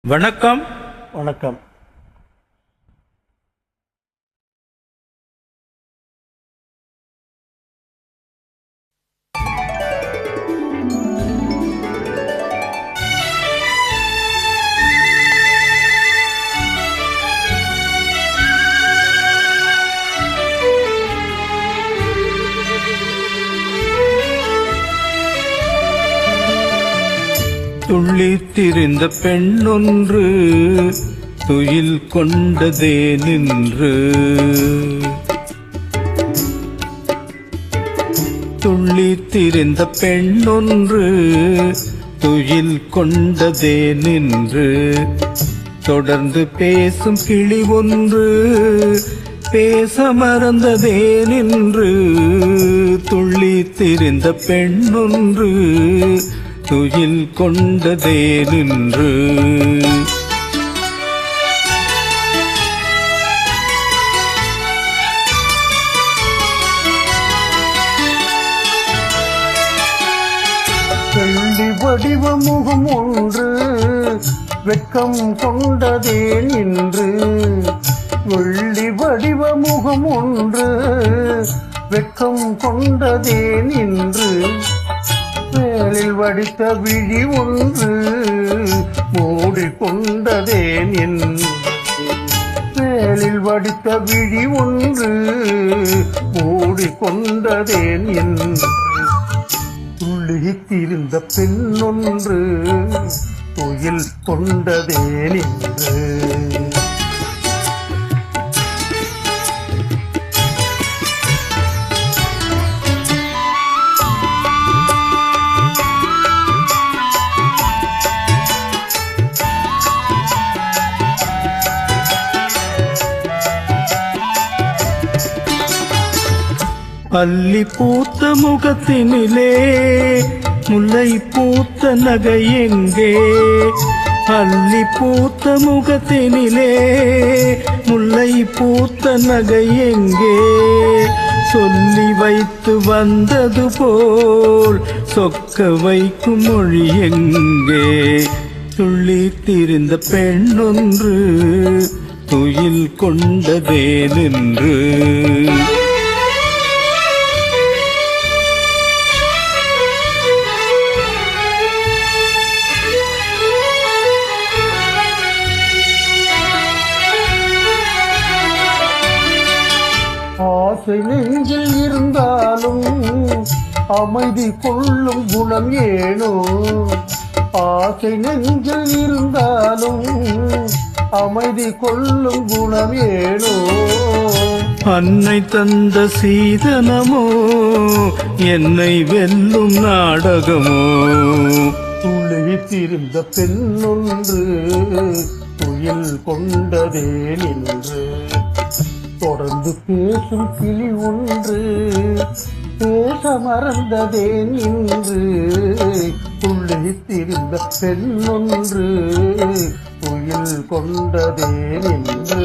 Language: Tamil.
வணக்கம். வணக்கம். துள்ளித்திருந்த பெண்ணொன்று துயில் கொண்டதே நின்று. துள்ளித்திருந்த பெண்ணொன்று துயில் கொண்டதே நின்று. தொடர்ந்து பேசும் கிளி ஒன்று பேச மறந்ததே நின்று. துள்ளித்திருந்த பெண்ணொன்று துயில் கொண்டதே நின்று. வெள்ளி வடிவ முகம் ஒன்று வெட்கம் கொண்டதே நின்று. வெள்ளி வடிவ முகம் ஒன்று வெட்கம் கொண்டதே நின்று. மேலில் வடித்த விழி ஒன்று மூடிக்கொண்டதே நின்று. மேலில் வடித்த விழி ஒன்று மூடிக்கொண்டதே நின்று. துள்ளித்திருந்த பெண்ணொன்று துயில் கொண்டதே நின்று. அல்லி பூத்த முகத்தினிலே முல்லை பூத்த நகை எங்கே. அல்லி பூத்த முகத்தினிலே முல்லை பூத்த நகை எங்கே. சொல்லி வைத்து வந்தது போல் சொக்க வைக்கும் மொழி எங்கே. துள்ளித்திருந்த பெண்ணொன்று துயில் கொண்டதே நின்று. ஆசை நெஞ்சில் இருந்தாலும் அமைதி கொள்ளும் குணம் ஏனோ. ஆசை நெஞ்சில் இருந்தாலும் அமைதி கொள்ளும் குணம் ஏனோ. அன்னை தந்த சீதனமோ என்னை வெல்லும் நாடகமோ. துள்ளித்திருந்த பெண்ணொன்று துயில் கொண்டதே நின்று. தொடர்ந்து பேசும் கிளி ஒன்று பேச மறந்ததே நின்று. துள்ளித்திருந்த பெண்ணொன்று துயில் கொண்டதே நின்று.